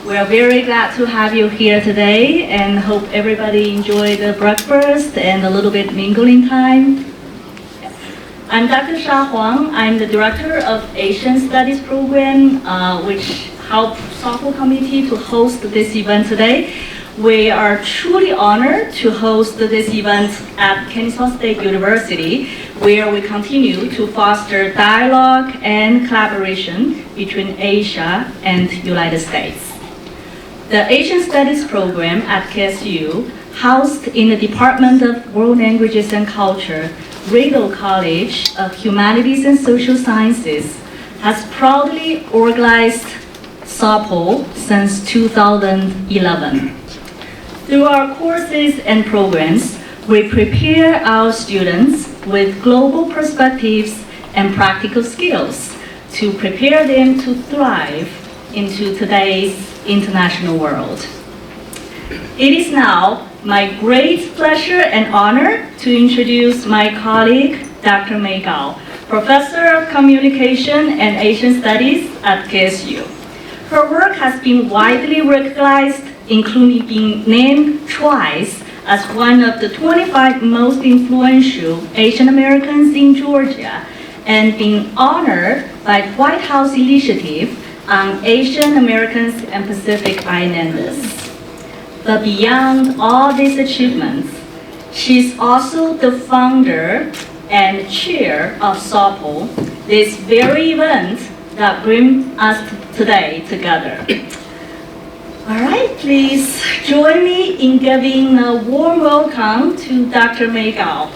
We are very glad to have you here today and hope everybody enjoyed the breakfast and a little bit mingling time. I'm Dr. Huang. I'm the Director of Asian Studies Program, which helped SAUPO committee to host this event today. We are truly honored to host this event at Kenichi State University, where we continue to foster dialogue and collaboration between Asia and United States. The Asian Studies program at KSU, housed in the Department of World Languages and Culture, Rodow College of Humanities and Social Sciences, has proudly organized SAUPO since 2011. Through our courses and programs, we prepare our students with global perspectives and practical skills to prepare them to thrive into today's international world. It is now my great pleasure and honor to introduce my colleague, Dr. Mei Gao, Professor of Communication and Asian Studies at KSU. Her work has been widely recognized, including being named twice as one of the 25 most influential Asian Americans in Georgia, and being honored by the White House Initiative on Asian Americans and Pacific Islanders. But beyond all these achievements, she's also the founder and chair of SAUPO, this very event that brings us today together. All right, please join me in giving a warm welcome to Dr. Mei Gao.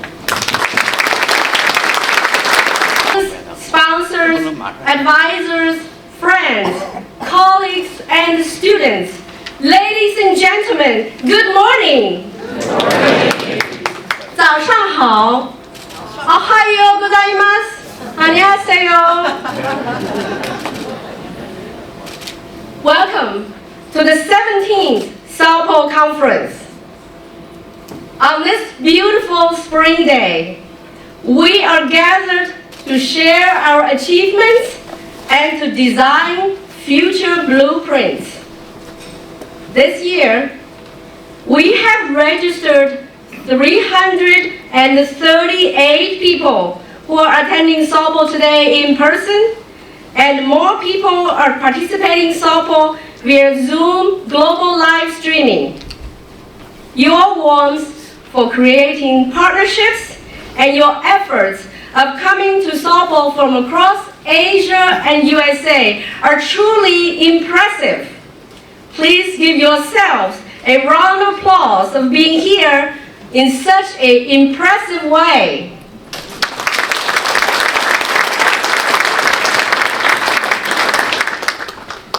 Sponsors, advisors, friends, colleagues, and students, ladies and gentlemen, good morning. 早上好. Ohayo gozaimasu. 안녕하세요. Welcome to the 17th SAUPO Conference. On this beautiful spring day, we are gathered to share our achievements and to design future blueprints. This year, we have registered 338 people who are attending SAUPO today in person, and more people are participating in SAUPO via Zoom global live streaming. Your warmth for creating partnerships and your efforts of coming to SAUPO from across Asia and USA are truly impressive. Please give yourselves a round of applause of being here in such an impressive way.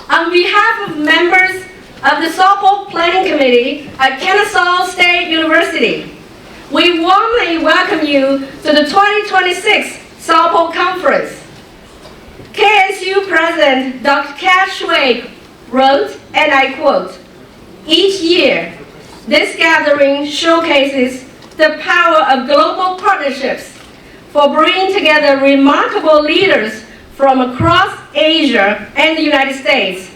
On behalf of members of the SAUPO Planning Committee at Kenichi State University, we warmly welcome you to the 2026 SAUPO Conference. KSU President Dr. Kat Schwag wrote, and I quote, "Each year, this gathering showcases the power of global partnerships for bringing together remarkable leaders from across Asia and the United States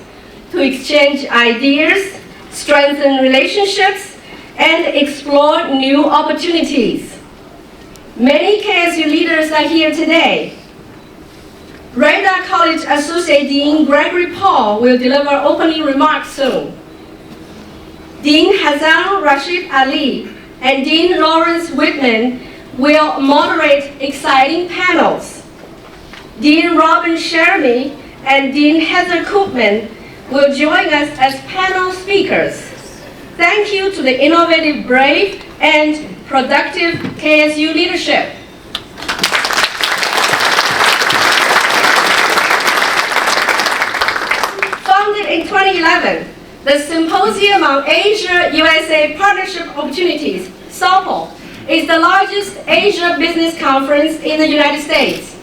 to exchange ideas, strengthen relationships, and explore new opportunities." Many KSU leaders are here today. Rodow College Associate Dean Gregory will deliver opening remarks soon. Dean Hassan Rashid Ali and Dean Lawrence Whitman will moderate exciting panels. Dean Robin Shermy and Dean Heather Koopman will join us as panel speakers. Thank you to the innovative, brave, and productive KSU leadership. Founded in 2011, the Symposium on Asia-USA Partnership Opportunities, SAUPO, is the largest Asia business conference in the United States,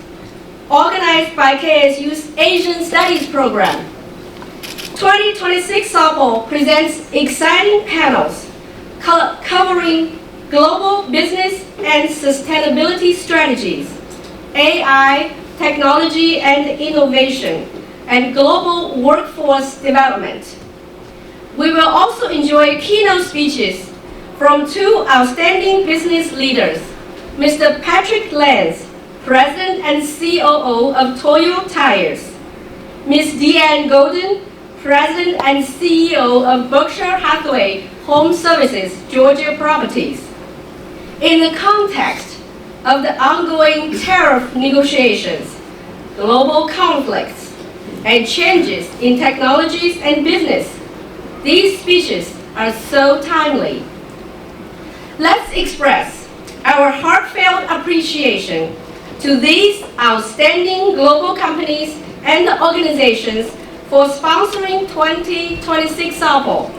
organized by KSU's Asian Studies program. 2026 SAUPO presents exciting panels covering global business and sustainability strategies, AI, technology and innovation, and global workforce development. We will also enjoy keynote speeches from two outstanding business leaders, Mr. Patrick Lance, President and COO of Toyo Tires, Ms. Deanne Golden, President and CEO of Berkshire Hathaway Home Services, Georgia Properties. In the context of the ongoing tariff negotiations, global conflicts, and changes in technologies and business, these speeches are so timely. Let's express our heartfelt appreciation to these outstanding global companies and organizations for sponsoring 2026 SAUPO.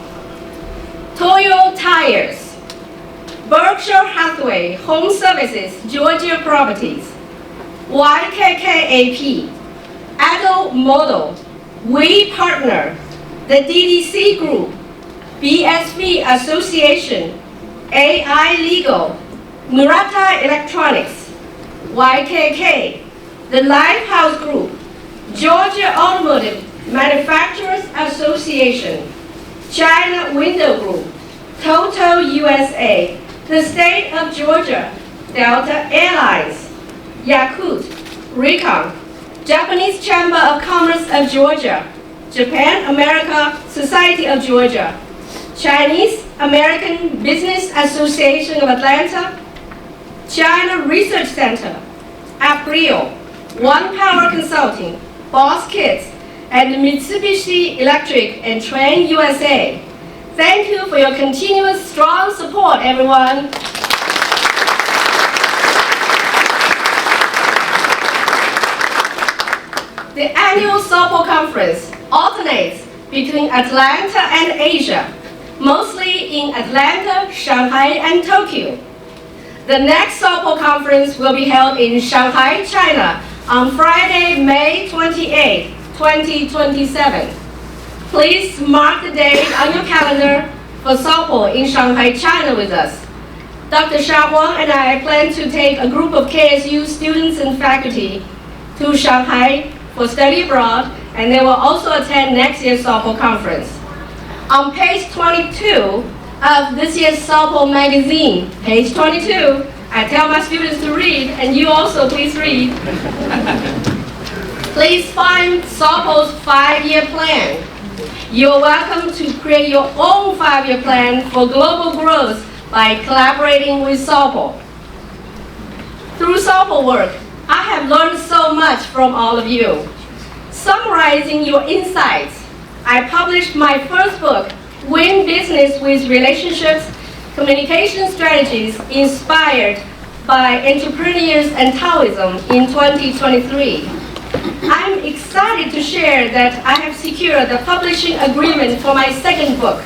Toyo Tires, Berkshire Hathaway Home Services, Georgia Properties, YKKAP, Adult Model, We Partner, the DDC Group, BSV Association, AI Legal, Murata Electronics, YKK, the Lifehouse Group, Georgia Automotive Manufacturers Association, China Window Group, Toto USA, the State of Georgia, Delta Airlines, Yakult, Recon, Japanese Chamber of Commerce of Georgia, Japan America Society of Georgia, Chinese American Business Association of Atlanta, China Research Center, April, One Power Consulting, Boss Kids, and Mitsubishi Electric and Train USA. Thank you for your continuous strong support, everyone. The annual SAUPO conference alternates between Atlanta and Asia, mostly in Atlanta, Shanghai, and Tokyo. The next SAUPO conference will be held in Shanghai, China on Friday, May 28, 2027. Please mark the date on your calendar for SAUPO in Shanghai, China with us. Dr. Huang and I plan to take a group of KSU students and faculty to Shanghai for study abroad, and they will also attend next year's SAUPO conference. On page 22 of this year's SAUPO magazine, page 22, I tell my students to read, and you also please read. Please find SAUPO's 5-year plan. You're welcome to create your own 5-year plan for global growth by collaborating with SAUPO. Through SAUPO work, I have learned so much from all of you. Summarizing your insights, I published my first book, Win Business with Relationships, Communication Strategies Inspired by Entrepreneurs and Taoism in 2023. I'm excited to share that I have secured the publishing agreement for my second book,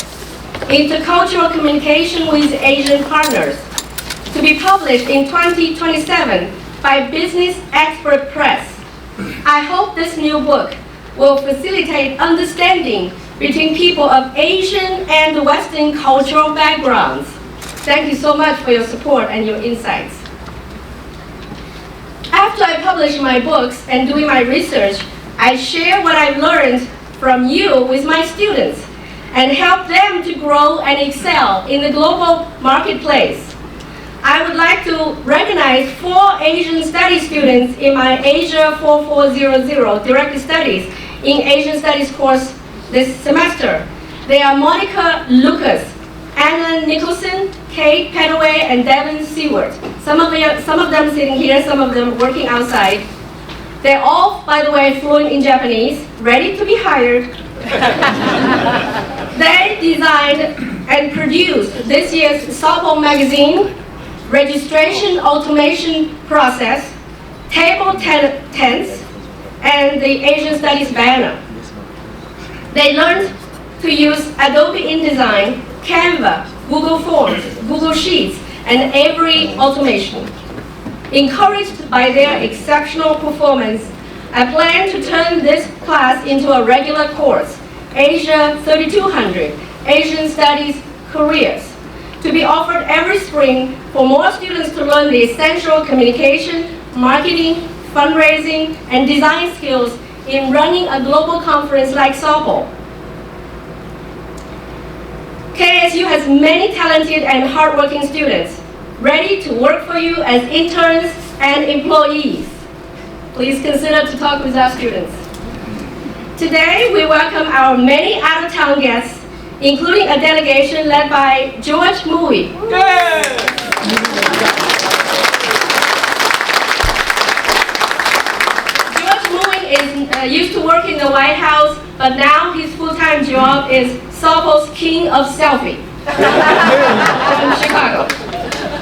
Intercultural Communication with Asian Partners, to be published in 2027 by Business Expert Press. I hope this new book will facilitate understanding between people of Asian and Western cultural backgrounds. Thank you so much for your support and your insights. After I publish my books and doing my research, I share what I've learned from you with my students and help them to grow and excel in the global marketplace. I would like to recognize 4 Asian Studies students in my Asia 4400 Direct Studies in Asian Studies course this semester. They are Monica Lucas, Anna Nicholson, Kate Petaway, and Devin Seward. Some of them sitting here, some of them working outside. They're all, by the way, fluent in Japanese, ready to be hired. They designed and produced this year's SAUPO magazine, registration automation process, table tents, and the Asian Studies banner. They learned to use Adobe InDesign, Canva, Google Forms, Google Sheets, and every automation. Encouraged by their exceptional performance, I plan to turn this class into a regular course, Asia 3200, Asian Studies Careers, to be offered every spring for more students to learn the essential communication, marketing, fundraising, and design skills in running a global conference like SAUPO. KSU has many talented and hardworking students ready to work for you as interns and employees. Please consider to talk with our students. Today, we welcome our many out-of-town guests, including a delegation led by George Mui. George Mui used to work in the White House, but now his full-time job is SAUPO's King of Selfie from Chicago.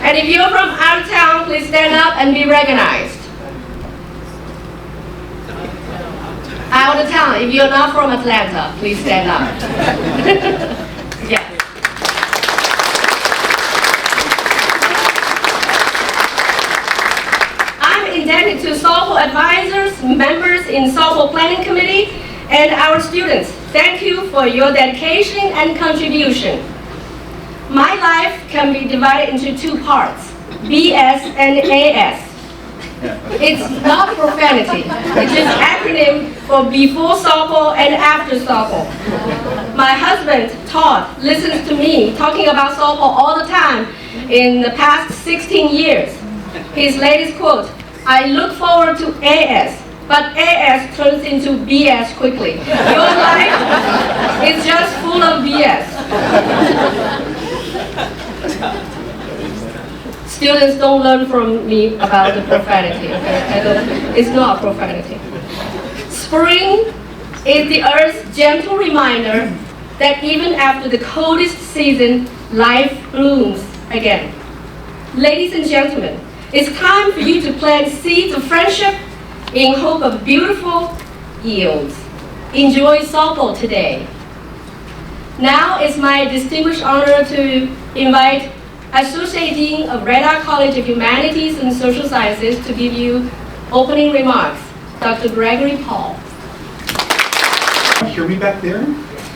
And if you're from out of town, please stand up and be recognized. Out of town, if you're not from Atlanta, please stand up. Yeah. I'm indebted to SAUPO advisors, members in SAUPO Planning Committee, and our students. Thank you for your dedication and contribution. My life can be divided into two parts, BS and AS. It's not profanity. It's just acronym for before SAUPO and after SAUPO. My husband, Todd, listens to me talking about SAUPO all the time in the past 16 years. His latest quote, "I look forward to AS, but AS turns into BS quickly. Your life is just full of BS." Students don't learn from me about the profanity, okay? It's not profanity. Spring is the Earth's gentle reminder that even after the coldest season, life blooms again. Ladies and gentlemen, it's time for you to plant seeds of friendship in hope of beautiful yields. Enjoy SAUPO today. Now it's my distinguished honor to invite Associate Dean of Rodow College of Humanities and Social Sciences to give you opening remarks, Dr. Gregory Paul. Hear me back there?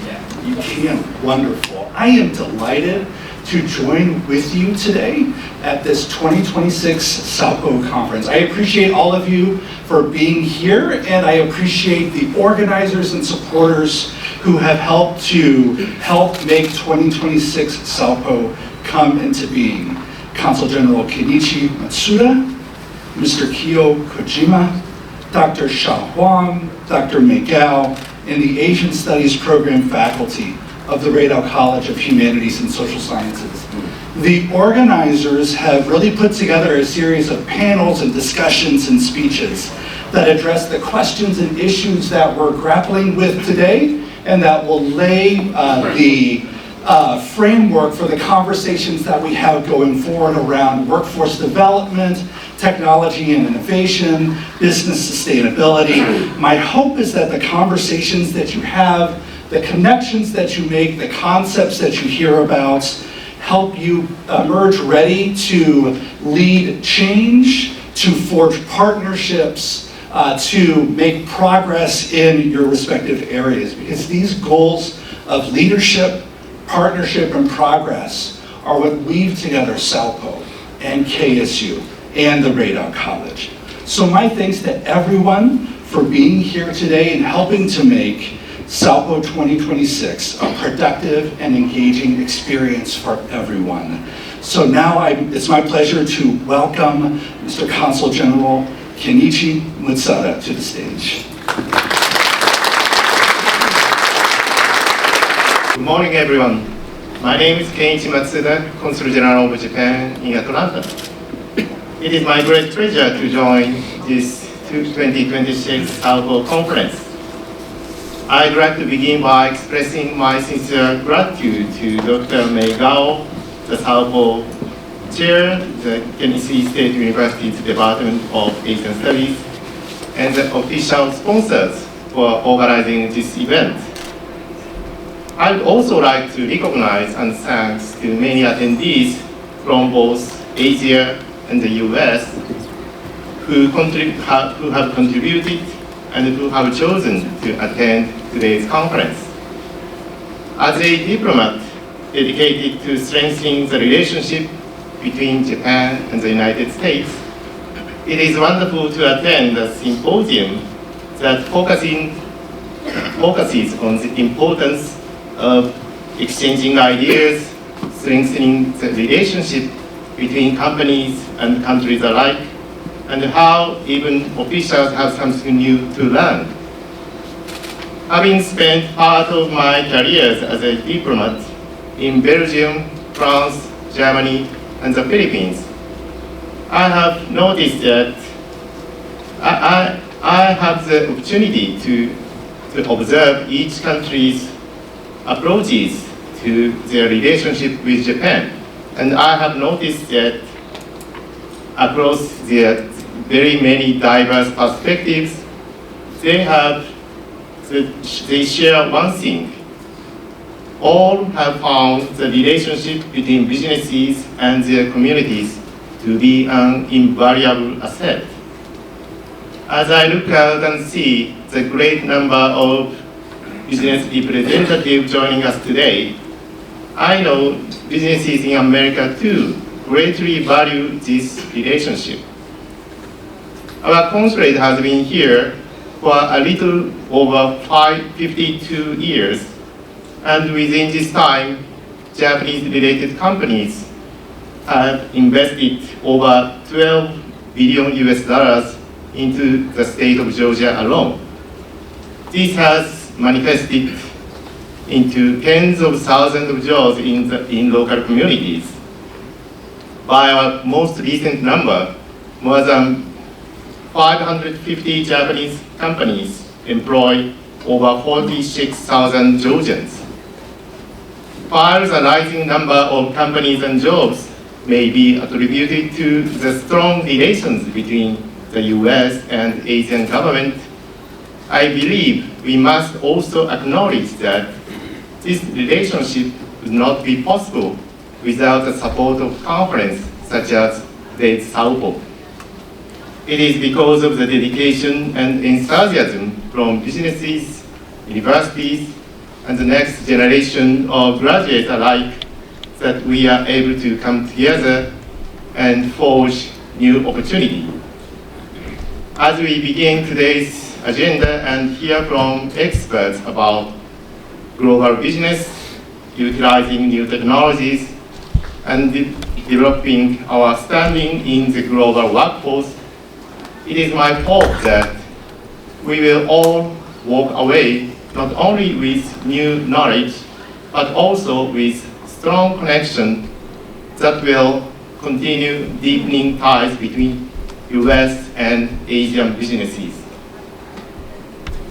Yeah. You can. Wonderful. I am delighted to join with you today at this 2026 SAUPO conference. I appreciate all of you for being here, and I appreciate the organizers and supporters who have helped make 2026 SAUPO come into being. Consul General Kenichi Matsuda, Mr. Kiyo Kojima, Dr. Huang, Dr. Miguel, and the Asian Studies Program faculty of the Rodow College of Humanities and Social Sciences. The organizers have really put together a series of panels and discussions and speeches that address the questions and issues that we're grappling with today, and that will lay the framework for the conversations that we have going forward around workforce development, technology and innovation, business sustainability. My hope is that the conversations that you have, the connections that you make, the concepts that you hear about, help you emerge ready to lead change, to forge partnerships, to make progress in your respective areas. Because these goals of leadership, partnership, and progress are what weave together SAUPO and KSU and the Rodow College. So my thanks to everyone for being here today and helping to make SAUPO 2026 a productive and engaging experience for everyone. So now it's my pleasure to welcome Mr. Consul General Kenichi Matsuda to the stage. Good morning, everyone. My name is Kenichi Matsuda, Consul General of Japan in Atlanta. It is my great pleasure to join this 2026 SAUPO conference. I'd like to begin by expressing my sincere gratitude to Dr. Meigao, the SAUPO Chair, the Kenichi State University's Department of Asian Studies, and the official sponsors for organizing this event. I would also like to recognize and thank to many attendees from both Asia and the US who have contributed and who have chosen to attend today's conference. As a diplomat dedicated to strengthening the relationship between Japan and the United States, it is wonderful to attend a symposium that focuses on the importance of exchanging ideas, strengthening the relationship between companies and countries alike, and how even officials have something new to learn. Having spent part of my career as a diplomat in Belgium, France, Germany, and the Philippines, I have noticed that I have the opportunity to observe each country's approaches to their relationship with Japan. And I have noticed that across their very many diverse perspectives, they share one thing. All have found the relationship between businesses and their communities to be an invariable asset. As I look out and see the great number of business representatives joining us today, I know businesses in America too greatly value this relationship. Our consulate has been here for a little over 52 years, and within this time, Japanese-related companies have invested over 12 billion US dollars into the state of Georgia alone. This has manifested into tens of thousands of jobs in local communities. By our most recent number, more than 550 Japanese companies employ over 46,000 Georgians. While the rising number of companies and jobs may be attributed to the strong relations between the US and Asian government, I believe we must also acknowledge that this relationship would not be possible without the support of conferences such as the SAUPO. It is because of the dedication and enthusiasm from businesses, universities, and the next generation of graduates alike that we are able to come together and forge new opportunity. As we begin today's agenda and hear from experts about global business, utilizing new technologies, and developing our standing in the global workforce, it is my hope that we will all walk away not only with new knowledge, but also with strong connection that will continue deepening ties between US and Asian businesses.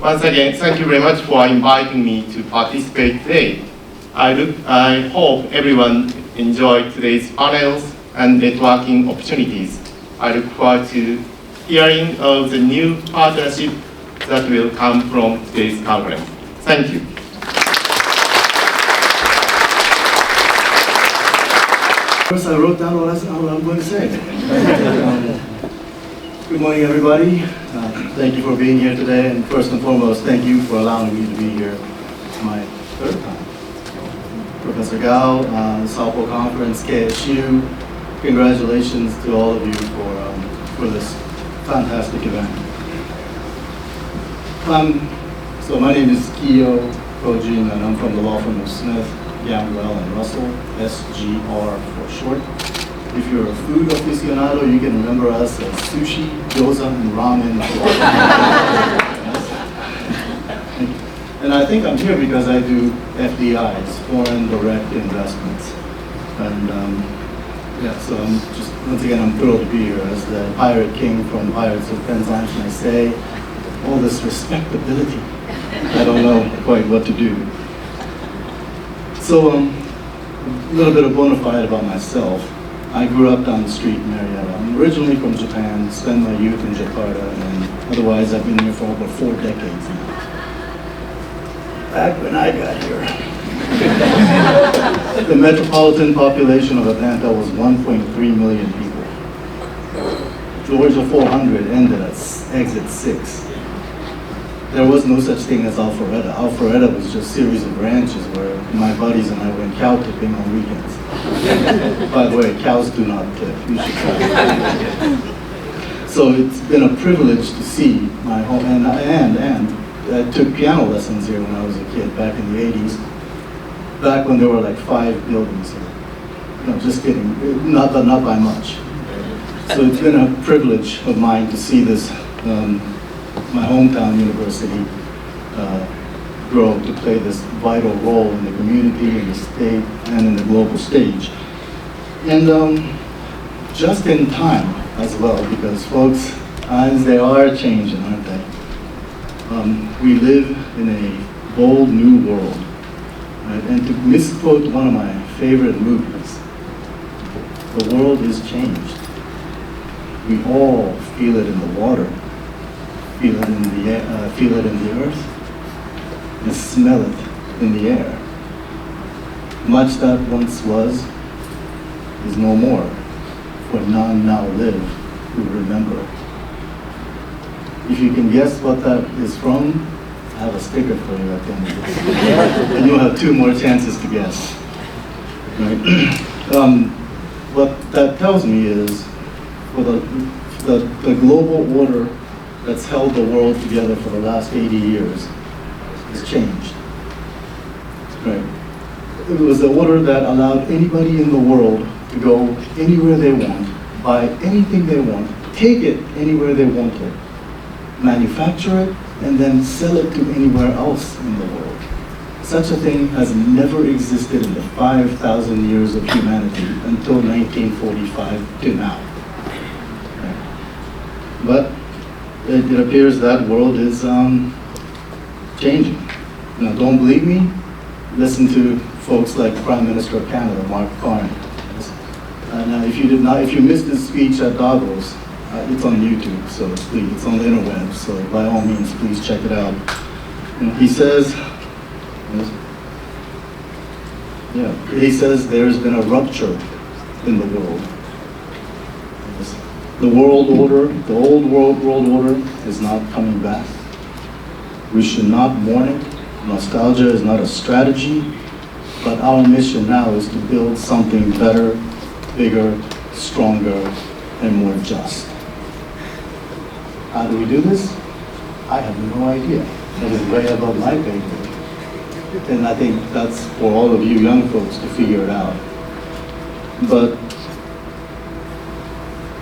Once again, thank you very much for inviting me to participate today. I hope everyone enjoyed today's panels and networking opportunities. I look forward to hearing of the new partnership that will come from today's conference. Thank you. First, I wrote down what I'm going to say. Good morning, everybody. Thank you for being here today, and first and foremost, thank you for allowing me to be here. It's my third time. Professor Gao, SAUPO Conference, KSU, congratulations to all of you for this fantastic event. So my name is Kiyo, and I'm from the law firm of Smith, Cambrell, and Russell, SGR for short. If you're a food aficionado, you can remember us as sushi, gyoza, and ramen. And I think I'm here because I do FDIs, foreign direct investments. And so I'm just, once again, I'm thrilled to be here as the Pirate King from Pirates of Penzance, and I say, all this respectability, I don't know quite what to do. So a little bit of bona fide about myself. I grew up down the street in Marietta. I'm originally from Japan, spent my youth in Jakarta, and otherwise I've been here for over 4 decades now. Back when I got here, the metropolitan population of Altanta was 1.3 million people. Georgia 400 ended at exit 6. There was no such thing as Alpharetta. Alpharetta was just a series of ranches where my buddies and I went cow tipping on weekends. By the way, cows do not tip. You should try it. So it's been a privilege to see my home, and I took piano lessons here when I was a kid back in the 80s. back when there were like 5 buildings here. No, just kidding, not by much. So it's been a privilege of mine to see this, my hometown university, grow to play this vital role in the community, in the state, and in the global stage. And just in time as well, because folks, times they are changing, aren't they? We live in a bold new world, right? And to misquote one of my favorite movies, the world is changed. We all feel it in the water, feel it in the air, feel it in the earth, and smell it in the air. Much that once was is no more, for none now live who remember. If you can guess what that is from, I have a sticker for you at the end of this. And you'll have 2 more chances to guess. Right? What that tells me is, for the global order that's held the world together for the last 80 years has changed. Right? It was the order that allowed anybody in the world to go anywhere they want, buy anything they want, take it anywhere they wanted, manufacture it, and then sell it to anywhere else in the world. Such a thing has never existed in the 5,000 years of humanity until 1945 to now. But it appears that world is changing. Now, don't believe me? Listen to folks like Prime Minister of Canada, Mark Carney. And if you missed his speech at Davos, it's on YouTube, so please, it's on the interweb, so by all means, please check it out. He says, there's been a rupture in the world. The world order, the old world order is not coming back. We should not mourn it. Nostalgia is not a strategy, but our mission now is to build something better, bigger, stronger, and more just. How do we do this? I have no idea. That is way above my pay grade. And I think that's for all of you young folks to figure it out. But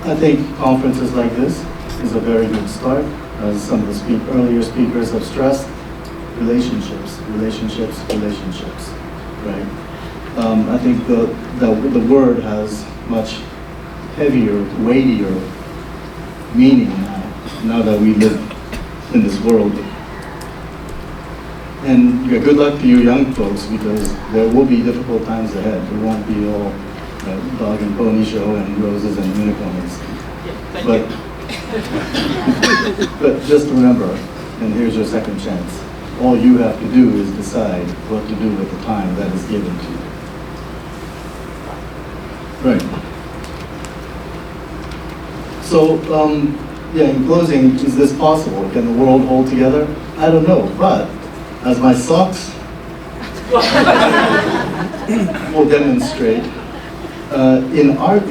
I think conferences like this is a very good start. As some of the earlier speakers have stressed, relationships, right? I think the word has much heavier, weightier meaning now that we live in this world. And good luck to you young folks, because there will be difficult times ahead. It won't be all dog and pony show and roses and unicorns. But just remember, and here's your second chance, all you have to do is decide what to do with the time that is given to you. Right. So, in closing, is this possible? Can the world hold together? I don't know, but as my socks will demonstrate, in art,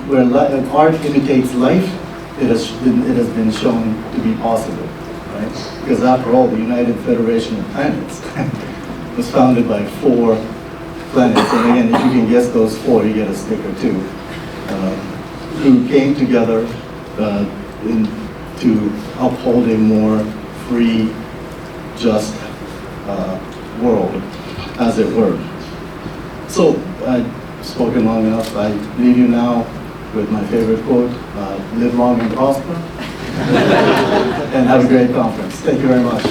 where art imitates life, it has been shown to be possible, right? Because after all, the United Federation of Planets was founded by 4 planets, and again, if you can guess those 4, you get a sticker too, who came together to uphold a more free, just world, as it were. So, I've spoken long enough. I leave you now with my favorite quote, live long and prosper, and have a great conference. Thank you very much.